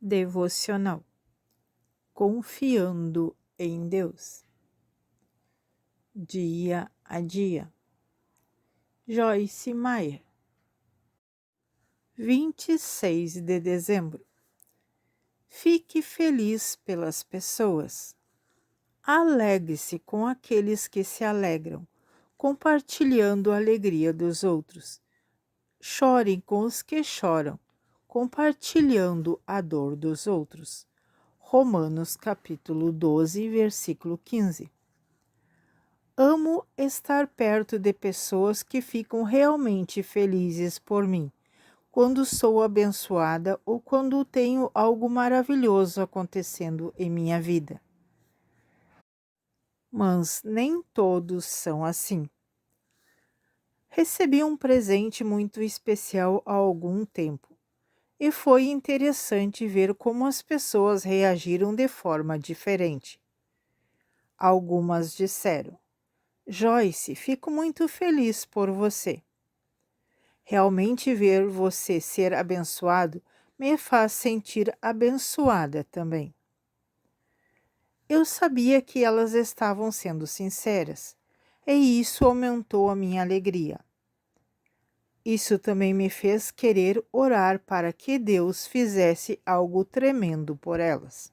Devocional. Confiando em Deus. Dia a dia. Joyce Meyer. 26 de dezembro. Fique feliz pelas pessoas. Alegre-se com aqueles que se alegram, compartilhando a alegria dos outros. Chorem com os que choram, compartilhando a dor dos outros. Romanos capítulo 12, versículo 15. Amo estar perto de pessoas que ficam realmente felizes por mim, quando sou abençoada ou quando tenho algo maravilhoso acontecendo em minha vida. Mas nem todos são assim. Recebi um presente muito especial há algum tempo. E foi interessante ver como as pessoas reagiram de forma diferente. Algumas disseram: Joyce, fico muito feliz por você. Realmente ver você ser abençoado me faz sentir abençoada também. Eu sabia que elas estavam sendo sinceras, e isso aumentou a minha alegria. Isso também me fez querer orar para que Deus fizesse algo tremendo por elas.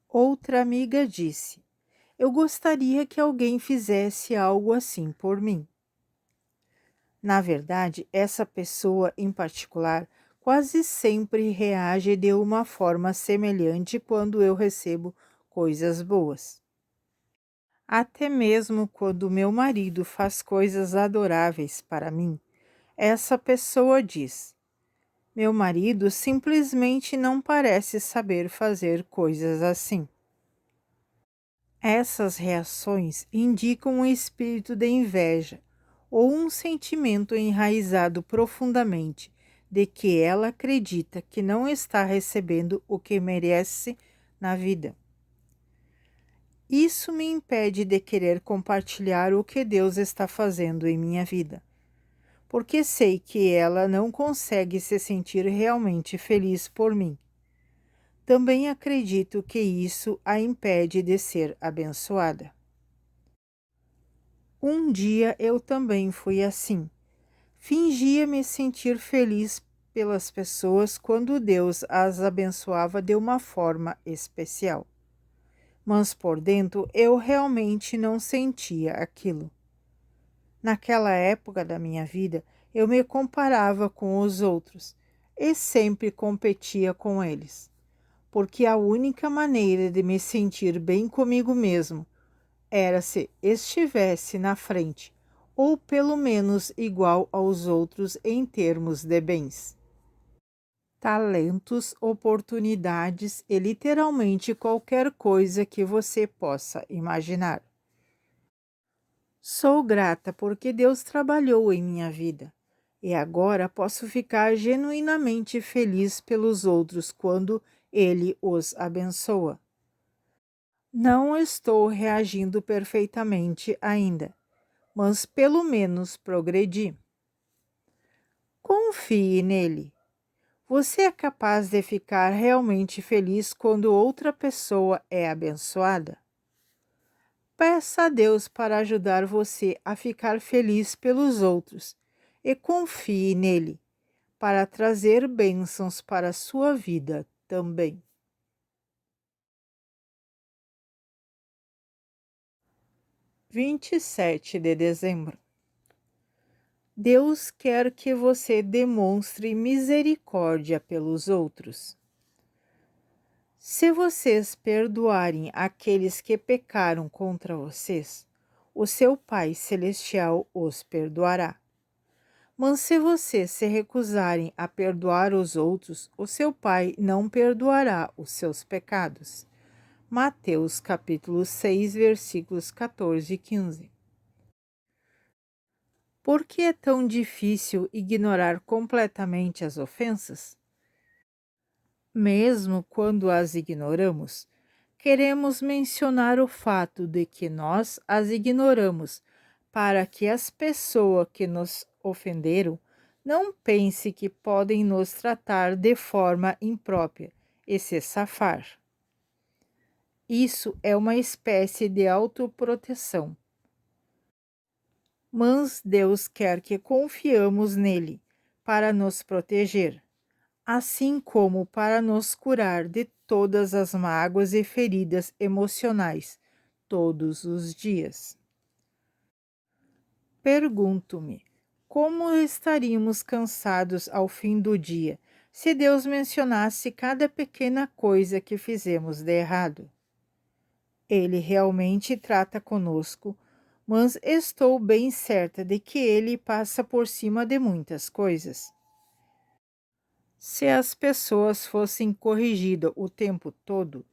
Outra amiga disse: Eu gostaria que alguém fizesse algo assim por mim. Na verdade, essa pessoa em particular quase sempre reage de uma forma semelhante quando eu recebo coisas boas. Até mesmo quando meu marido faz coisas adoráveis para mim, essa pessoa diz: Meu marido simplesmente não parece saber fazer coisas assim. Essas reações indicam um espírito de inveja ou um sentimento enraizado profundamente de que ela acredita que não está recebendo o que merece na vida. Isso me impede de querer compartilhar o que Deus está fazendo em minha vida, porque sei que ela não consegue se sentir realmente feliz por mim. Também acredito que isso a impede de ser abençoada. Um dia eu também fui assim. Fingia me sentir feliz pelas pessoas quando Deus as abençoava de uma forma especial. Mas por dentro eu realmente não sentia aquilo. Naquela época da minha vida, eu me comparava com os outros e sempre competia com eles, porque a única maneira de me sentir bem comigo mesmo era se estivesse na frente, ou pelo menos igual aos outros em termos de bens, talentos, oportunidades e literalmente qualquer coisa que você possa imaginar. Sou grata porque Deus trabalhou em minha vida e agora posso ficar genuinamente feliz pelos outros quando Ele os abençoa. Não estou reagindo perfeitamente ainda, mas pelo menos progredi. Confie nele. Você é capaz de ficar realmente feliz quando outra pessoa é abençoada? Peça a Deus para ajudar você a ficar feliz pelos outros e confie nele para trazer bênçãos para a sua vida também. 27 de dezembro. Deus quer que você demonstre misericórdia pelos outros. Se vocês perdoarem aqueles que pecaram contra vocês, o seu Pai Celestial os perdoará. Mas se vocês se recusarem a perdoar os outros, o seu Pai não perdoará os seus pecados. Mateus capítulo 6, versículos 14 e 15. Por que é tão difícil ignorar completamente as ofensas? Mesmo quando as ignoramos, queremos mencionar o fato de que nós as ignoramos para que as pessoas que nos ofenderam Não pense que podem nos tratar de forma imprópria e se safar. Isso é uma espécie de autoproteção. Mas Deus quer que confiamos nele para nos proteger, assim como para nos curar de todas as mágoas e feridas emocionais, todos os dias. Pergunto-me, como estaríamos cansados ao fim do dia se Deus mencionasse cada pequena coisa que fizemos de errado? Ele realmente trata conosco, mas estou bem certa de que ele passa por cima de muitas coisas. Se as pessoas fossem corrigidas o tempo todo,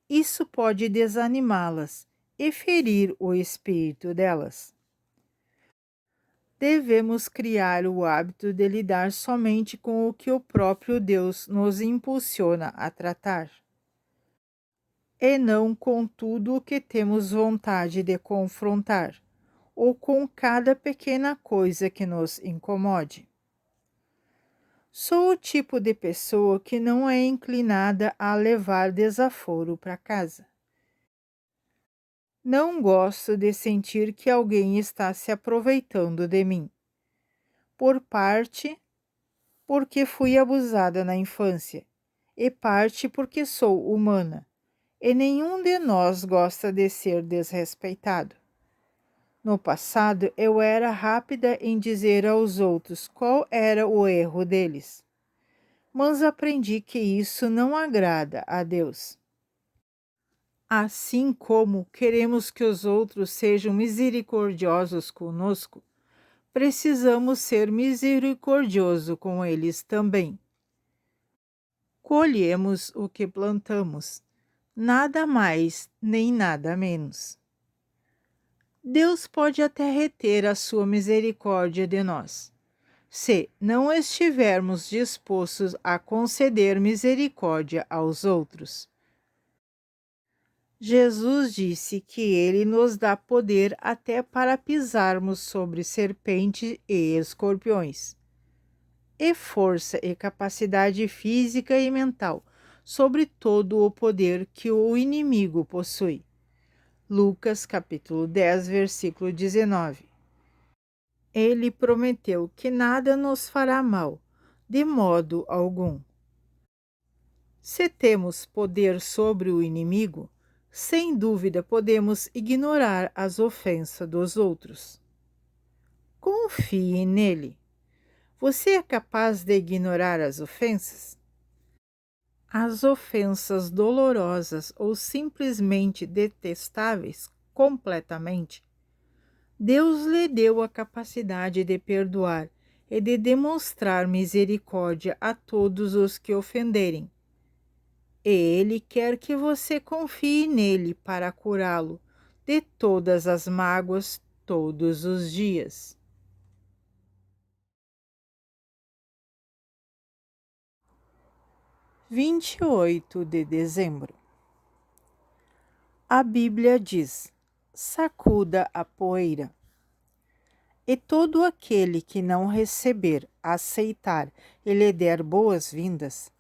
isso pode desanimá-las e ferir o espírito delas. Devemos criar o hábito de lidar somente com o que o próprio Deus nos impulsiona a tratar, e não com tudo o que temos vontade de confrontar, ou com cada pequena coisa que nos incomode. Sou o tipo de pessoa que não é inclinada a levar desaforo para casa. Não gosto de sentir que alguém está se aproveitando de mim. Por parte, porque fui abusada na infância, e parte porque sou humana, e nenhum de nós gosta de ser desrespeitado. No passado, eu era rápida em dizer aos outros qual era o erro deles, mas aprendi que isso não agrada a Deus. Assim como queremos que os outros sejam misericordiosos conosco, precisamos ser misericordiosos com eles também. Colhemos o que plantamos, nada mais nem nada menos. Deus pode até reter a sua misericórdia de nós, se não estivermos dispostos a conceder misericórdia aos outros. Jesus disse que ele nos dá poder até para pisarmos sobre serpentes e escorpiões, e força e capacidade física e mental sobre todo o poder que o inimigo possui. Lucas capítulo 10, versículo 19. Ele prometeu que nada nos fará mal, de modo algum. Se temos poder sobre o inimigo, sem dúvida podemos ignorar as ofensas dos outros. Confie nele. Você é capaz de ignorar as ofensas? As ofensas dolorosas ou simplesmente detestáveis completamente? Deus lhe deu a capacidade de perdoar e de demonstrar misericórdia a todos os que ofenderem. E Ele quer que você confie nele para curá-lo de todas as mágoas todos os dias. Vinte e 28 de dezembro. A Bíblia diz: sacuda a poeira. E todo aquele que não receber, aceitar e lhe der boas-vindas,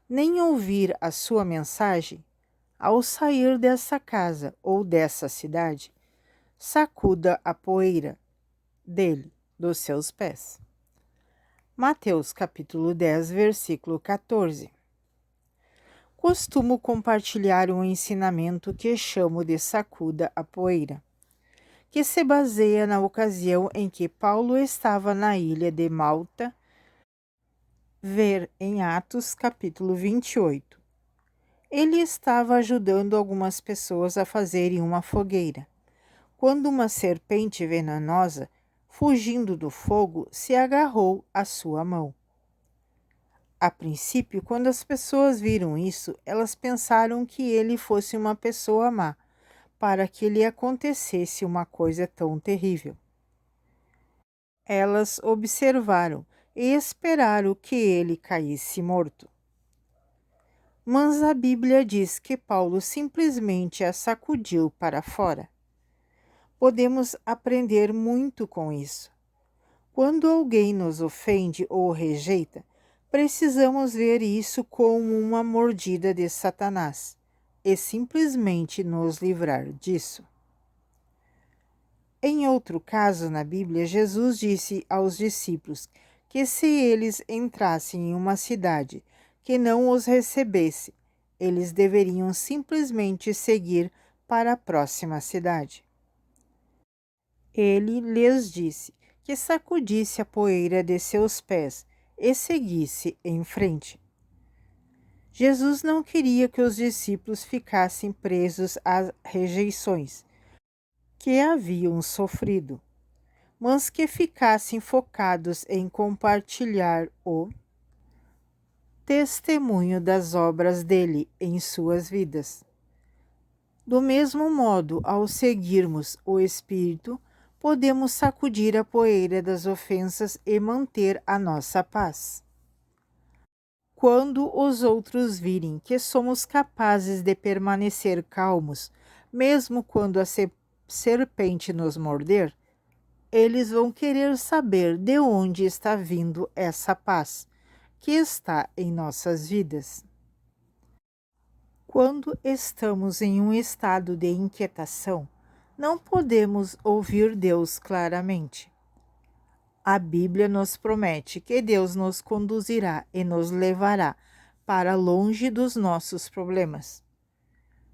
nem ouvir a sua mensagem, ao sair dessa casa ou dessa cidade, sacuda a poeira dele, dos seus pés. Mateus capítulo 10, versículo 14. Costumo compartilhar um ensinamento que chamo de sacuda a poeira, que se baseia na ocasião em que Paulo estava na ilha de Malta, ver em Atos capítulo 28. Ele estava ajudando algumas pessoas a fazerem uma fogueira, quando uma serpente venenosa, fugindo do fogo, se agarrou à sua mão. A princípio, quando as pessoas viram isso, elas pensaram que ele fosse uma pessoa má, para que lhe acontecesse uma coisa tão terrível. Elas observaram e esperaram que ele caísse morto. Mas a Bíblia diz que Paulo simplesmente a sacudiu para fora. Podemos aprender muito com isso. Quando alguém nos ofende ou rejeita, precisamos ver isso como uma mordida de Satanás e simplesmente nos livrar disso. Em outro caso na Bíblia, Jesus disse aos discípulos que se eles entrassem em uma cidade que não os recebesse, eles deveriam simplesmente seguir para a próxima cidade. Ele lhes disse que sacudisse a poeira de seus pés e seguisse em frente. Jesus não queria que os discípulos ficassem presos às rejeições que haviam sofrido, mas que ficassem focados em compartilhar o testemunho das obras dele em suas vidas. Do mesmo modo, ao seguirmos o Espírito, podemos sacudir a poeira das ofensas e manter a nossa paz. Quando os outros virem que somos capazes de permanecer calmos, mesmo quando a serpente nos morder, eles vão querer saber de onde está vindo essa paz que está em nossas vidas. Quando estamos em um estado de inquietação, não podemos ouvir Deus claramente. A Bíblia nos promete que Deus nos conduzirá e nos levará para longe dos nossos problemas.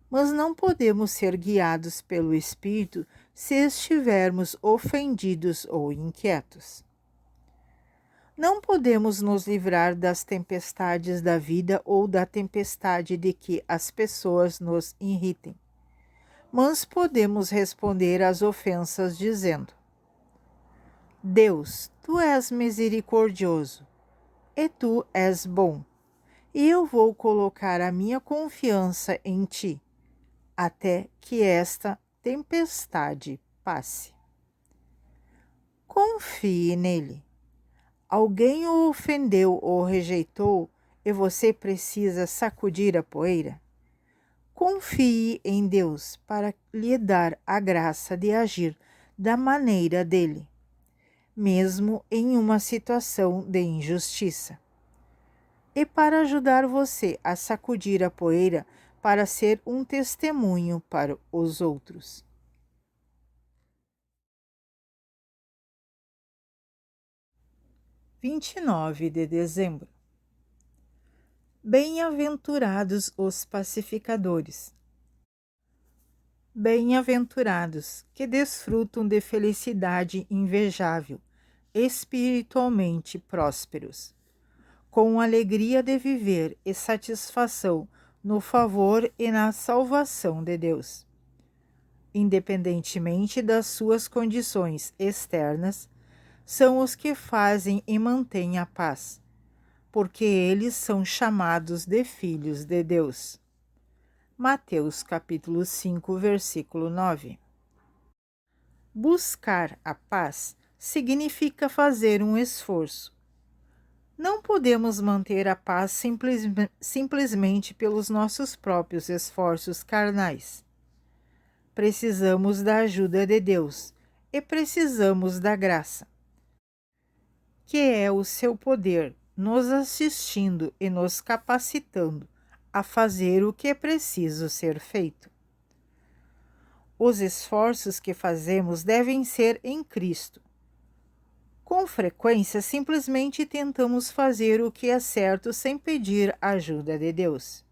Mas não podemos ser guiados pelo Espírito se estivermos ofendidos ou inquietos. Não podemos nos livrar das tempestades da vida ou da tempestade de que as pessoas nos irritem. Mas podemos responder às ofensas dizendo: Deus, tu és misericordioso, e tu és bom, e eu vou colocar a minha confiança em ti, até que esta tempestade passe. Confie nele. Alguém o ofendeu ou rejeitou e você precisa sacudir a poeira? Confie em Deus para lhe dar a graça de agir da maneira dele, mesmo em uma situação de injustiça. E para ajudar você a sacudir a poeira para ser um testemunho para os outros. 29 de dezembro. Bem-aventurados os pacificadores. Bem-aventurados que desfrutam de felicidade invejável, espiritualmente prósperos, com alegria de viver e satisfação no favor e na salvação de Deus. Independentemente das suas condições externas, são os que fazem e mantêm a paz, porque eles são chamados de filhos de Deus. Mateus capítulo 5, versículo 9. Buscar a paz significa fazer um esforço. Não podemos manter a paz simplesmente pelos nossos próprios esforços carnais. Precisamos da ajuda de Deus e precisamos da graça, que é o seu poder nos assistindo e nos capacitando a fazer o que é preciso ser feito. Os esforços que fazemos devem ser em Cristo. Com frequência, simplesmente tentamos fazer o que é certo sem pedir a ajuda de Deus.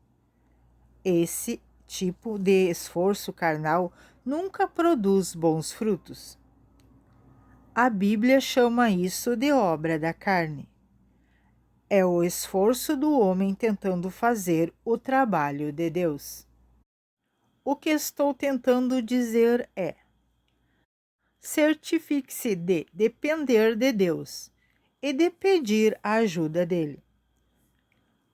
Esse tipo de esforço carnal nunca produz bons frutos. A Bíblia chama isso de obra da carne. É o esforço do homem tentando fazer o trabalho de Deus. O que estou tentando dizer é: certifique-se de depender de Deus e de pedir a ajuda dele.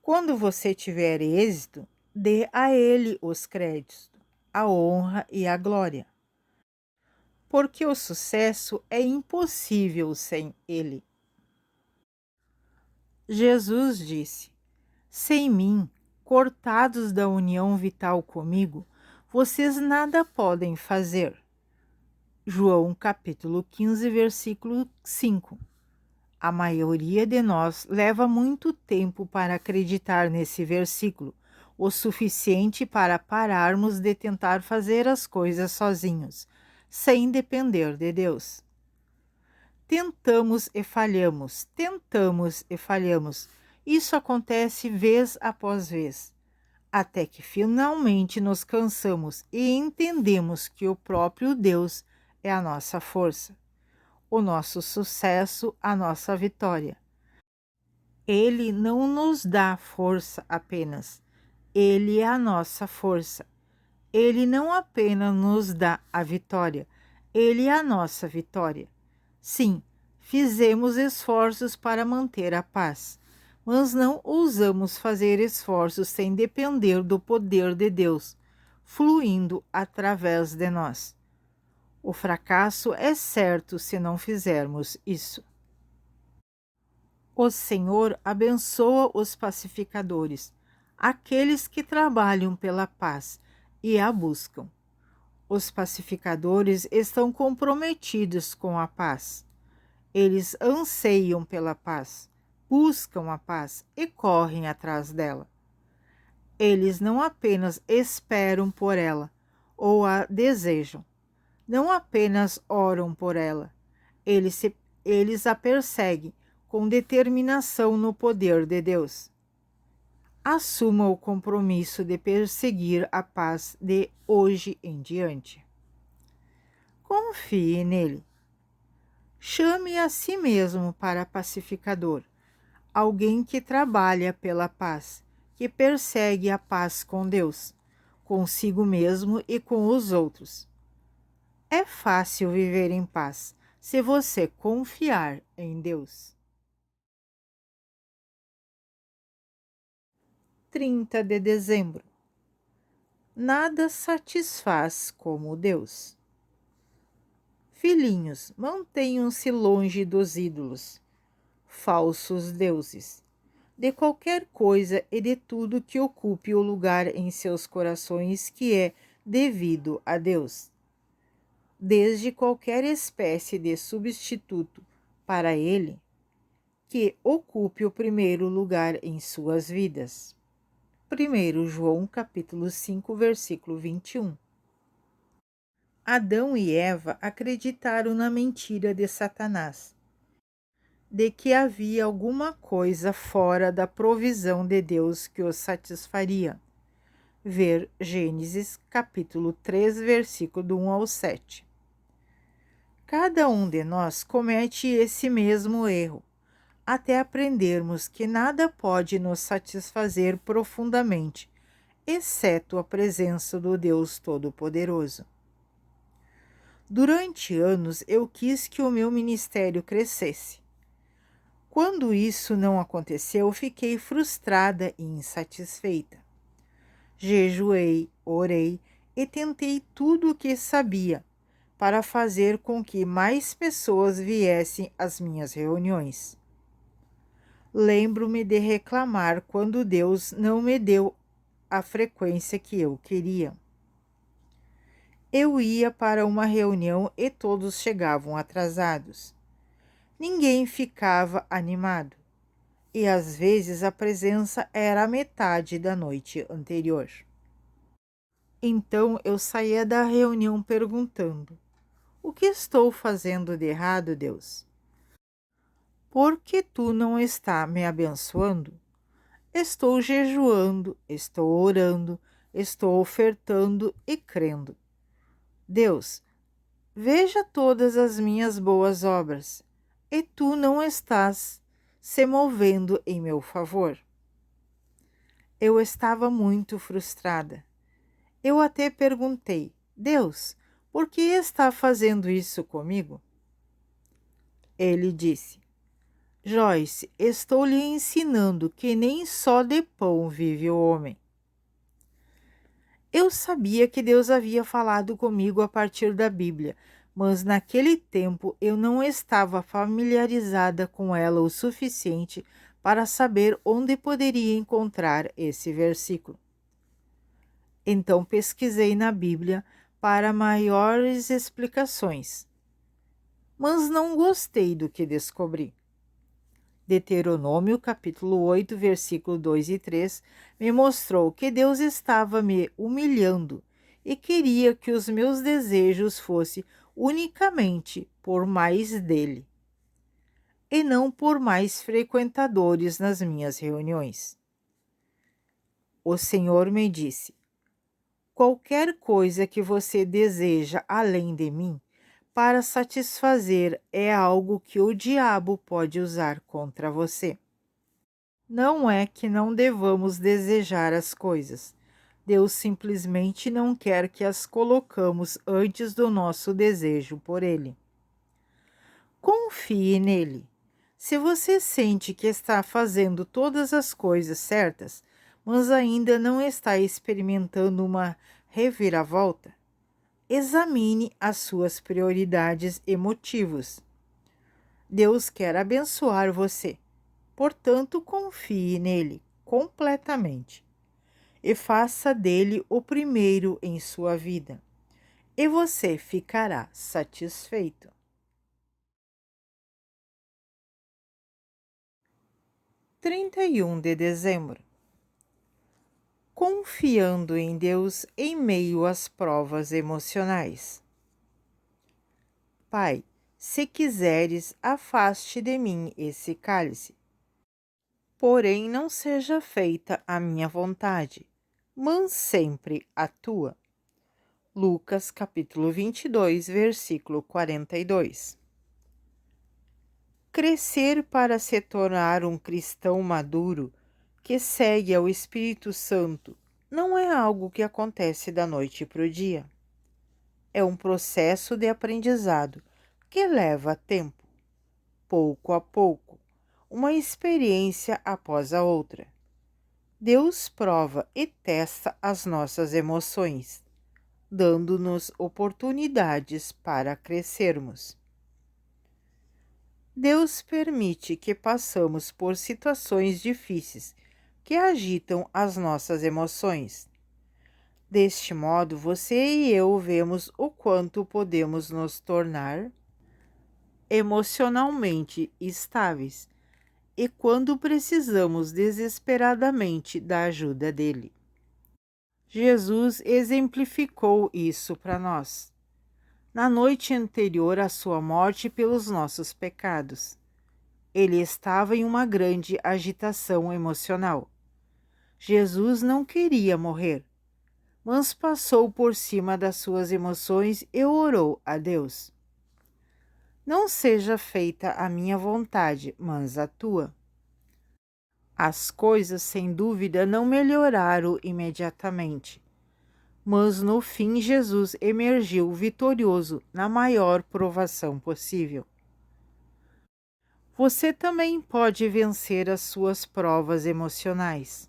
Quando você tiver êxito, dê a ele os créditos, a honra e a glória, porque o sucesso é impossível sem ele. Jesus disse: sem mim, cortados da união vital comigo, vocês nada podem fazer. João capítulo 15, versículo 5. A maioria de nós leva muito tempo para acreditar nesse versículo, o suficiente para pararmos de tentar fazer as coisas sozinhos, sem depender de Deus. Tentamos e falhamos, tentamos e falhamos. Isso acontece vez após vez, até que finalmente nos cansamos e entendemos que o próprio Deus é a nossa força, o nosso sucesso, a nossa vitória. Ele não nos dá força apenas, ele é a nossa força. Ele não apenas nos dá a vitória, ele é a nossa vitória. Sim, fizemos esforços para manter a paz, mas não ousamos fazer esforços sem depender do poder de Deus, fluindo através de nós. O fracasso é certo se não fizermos isso. O Senhor abençoa os pacificadores, aqueles que trabalham pela paz e a buscam. Os pacificadores estão comprometidos com a paz. Eles anseiam pela paz, buscam a paz e correm atrás dela. Eles não apenas esperam por ela ou a desejam, não apenas oram por ela, eles a perseguem com determinação no poder de Deus. Assuma o compromisso de perseguir a paz de hoje em diante. Confie nele. Chame a si mesmo para pacificador, alguém que trabalha pela paz, que persegue a paz com Deus, consigo mesmo e com os outros. É fácil viver em paz se você confiar em Deus. 30 de dezembro. Nada satisfaz como Deus. Filhinhos, mantenham-se longe dos ídolos, falsos deuses, de qualquer coisa e de tudo que ocupe o lugar em seus corações que é devido a Deus. Desde qualquer espécie de substituto para Ele, que ocupe o primeiro lugar em suas vidas. 1 João capítulo 5, versículo 21. Adão e Eva acreditaram na mentira de Satanás, de que havia alguma coisa fora da provisão de Deus que os satisfaria. Ver Gênesis capítulo 3, versículo do 1 ao 7. Cada um de nós comete esse mesmo erro, até aprendermos que nada pode nos satisfazer profundamente, exceto a presença do Deus Todo-Poderoso. Durante anos eu quis que o meu ministério crescesse. Quando isso não aconteceu, fiquei frustrada e insatisfeita. Jejuei, orei e tentei tudo o que sabia para fazer com que mais pessoas viessem às minhas reuniões. Lembro-me de reclamar quando Deus não me deu a frequência que eu queria. Eu ia para uma reunião e todos chegavam atrasados. Ninguém ficava animado, e às vezes a presença era a metade da noite anterior. Então eu saía da reunião perguntando: o que estou fazendo de errado, Deus? Por que tu não está me abençoando? Estou jejuando, estou orando, estou ofertando e crendo. Deus, veja todas as minhas boas obras, e tu não estás se movendo em meu favor. Eu estava muito frustrada. Eu até perguntei: Deus, por que está fazendo isso comigo? Ele disse: Joyce, estou lhe ensinando que nem só de pão vive o homem. Eu sabia que Deus havia falado comigo a partir da Bíblia, mas naquele tempo eu não estava familiarizada com ela o suficiente para saber onde poderia encontrar esse versículo. Então pesquisei na Bíblia para maiores explicações, mas não gostei do que descobri. Deuteronômio capítulo 8, versículo 2 e 3, me mostrou que Deus estava me humilhando e queria que os meus desejos fossem unicamente por mais dele, e não por mais frequentadores nas minhas reuniões. O Senhor me disse: qualquer coisa que você deseja além de mim, para satisfazer, é algo que o diabo pode usar contra você. Não é que não devamos desejar as coisas. Deus simplesmente não quer que as colocamos antes do nosso desejo por Ele. Confie nele. Se você sente que está fazendo todas as coisas certas, mas ainda não está experimentando uma reviravolta, examine as suas prioridades e motivos. Deus quer abençoar você, portanto, confie nele completamente e faça dele o primeiro em sua vida, e você ficará satisfeito. 31 de dezembro. Confiando em Deus em meio às provas emocionais. Pai, se quiseres, afaste de mim esse cálice. Porém, não seja feita a minha vontade, mas sempre a tua. Lucas capítulo 22, versículo 42. Crescer para se tornar um cristão maduro que segue ao Espírito Santo não é algo que acontece da noite para o dia. É um processo de aprendizado que leva tempo, pouco a pouco, uma experiência após a outra. Deus prova e testa as nossas emoções, dando-nos oportunidades para crescermos. Deus permite que passamos por situações difíceis que agitam as nossas emoções. Deste modo, você e eu vemos o quanto podemos nos tornar emocionalmente estáveis e quando precisamos desesperadamente da ajuda dele. Jesus exemplificou isso para nós. Na noite anterior à sua morte pelos nossos pecados, ele estava em uma grande agitação emocional. Jesus não queria morrer, mas passou por cima das suas emoções e orou a Deus: não seja feita a minha vontade, mas a tua. As coisas, sem dúvida, não melhoraram imediatamente, mas no fim Jesus emergiu vitorioso na maior provação possível. Você também pode vencer as suas provas emocionais.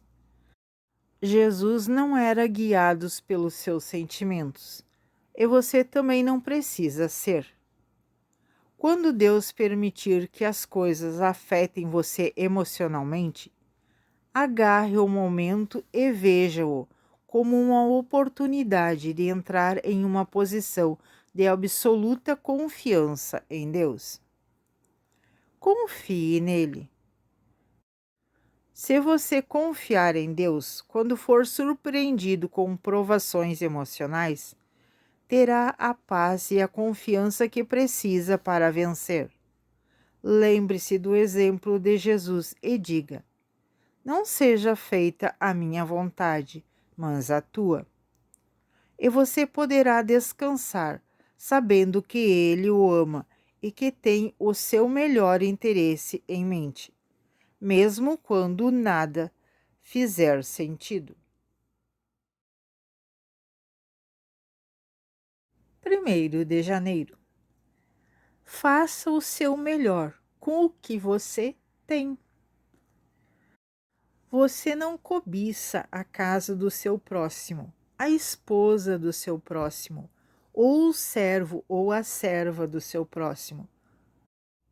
Jesus não era guiado pelos seus sentimentos, e você também não precisa ser. Quando Deus permitir que as coisas afetem você emocionalmente, agarre o momento e veja-o como uma oportunidade de entrar em uma posição de absoluta confiança em Deus. Confie nele. Se você confiar em Deus, quando for surpreendido com provações emocionais, terá a paz e a confiança que precisa para vencer. Lembre-se do exemplo de Jesus e diga: não seja feita a minha vontade, mas a tua. E você poderá descansar, sabendo que Ele o ama e que tem o seu melhor interesse em mente, mesmo quando nada fizer sentido. 1º de janeiro. Faça o seu melhor com o que você tem. Você não cobiça a casa do seu próximo, a esposa do seu próximo, ou o servo ou a serva do seu próximo,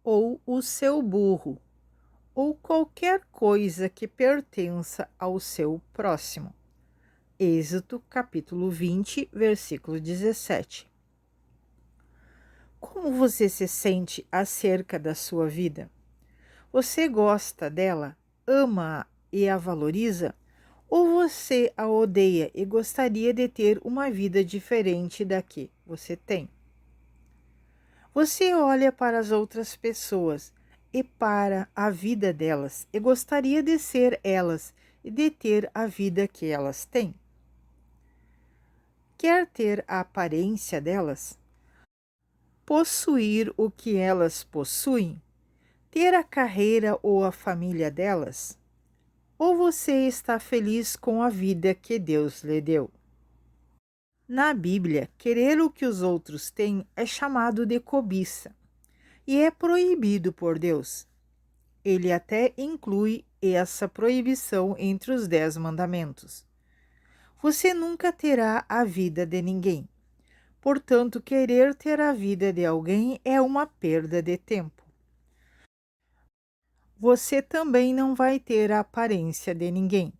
ou o seu burro, ou qualquer coisa que pertença ao seu próximo. Êxodo capítulo 20, versículo 17. Como você se sente acerca da sua vida? Você gosta dela, ama-a e a valoriza? Ou você a odeia e gostaria de ter uma vida diferente da que você tem? Você olha para as outras pessoas e para a vida delas e gostaria de ser elas e de ter a vida que elas têm? Quer ter a aparência delas? Possuir o que elas possuem? Ter a carreira ou a família delas? Ou você está feliz com a vida que Deus lhe deu? Na Bíblia, querer o que os outros têm é chamado de cobiça e é proibido por Deus. Ele até inclui essa proibição entre os 10 mandamentos. Você nunca terá a vida de ninguém. Portanto, querer ter a vida de alguém é uma perda de tempo. Você também não vai ter a aparência de ninguém.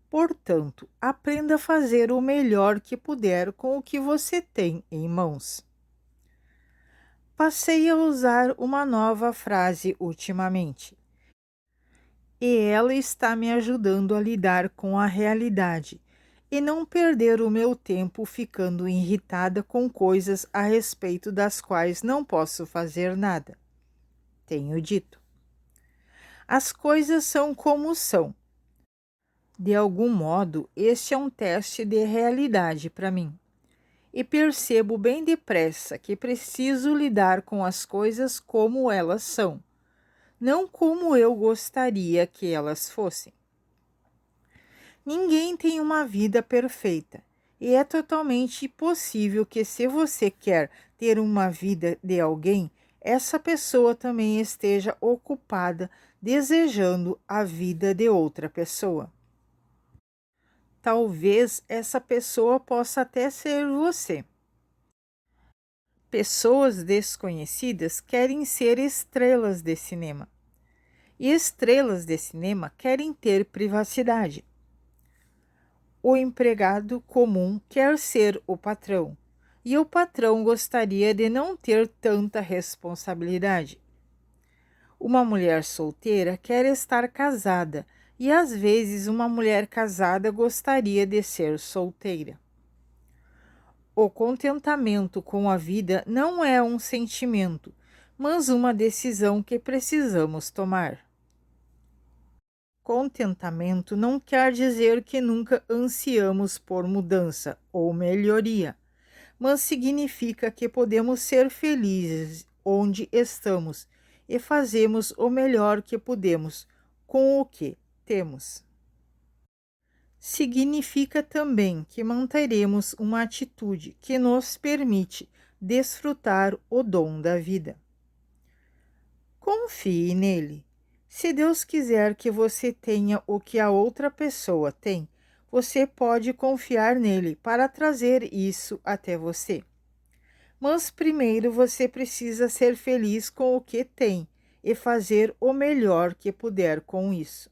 Portanto, aprenda a fazer o melhor que puder com o que você tem em mãos. Passei a usar uma nova frase ultimamente, e ela está me ajudando a lidar com a realidade e não perder o meu tempo ficando irritada com coisas a respeito das quais não posso fazer nada. Tenho dito: as coisas são como são. De algum modo, este é um teste de realidade para mim. E percebo bem depressa que preciso lidar com as coisas como elas são, não como eu gostaria que elas fossem. Ninguém tem uma vida perfeita, e é totalmente possível que, se você quer ter uma vida de alguém, essa pessoa também esteja ocupada desejando a vida de outra pessoa. Talvez essa pessoa possa até ser você. Pessoas desconhecidas querem ser estrelas de cinema. E estrelas de cinema querem ter privacidade. O empregado comum quer ser o patrão, e o patrão gostaria de não ter tanta responsabilidade. Uma mulher solteira quer estar casada, e às vezes uma mulher casada gostaria de ser solteira. O contentamento com a vida não é um sentimento, mas uma decisão que precisamos tomar. Contentamento não quer dizer que nunca ansiamos por mudança ou melhoria, mas significa que podemos ser felizes onde estamos e fazemos o melhor que podemos com o que temos. Significa também que manteremos uma atitude que nos permite desfrutar o dom da vida. Confie nele. Se Deus quiser que você tenha o que a outra pessoa tem, você pode confiar nele para trazer isso até você. Mas primeiro você precisa ser feliz com o que tem e fazer o melhor que puder com isso.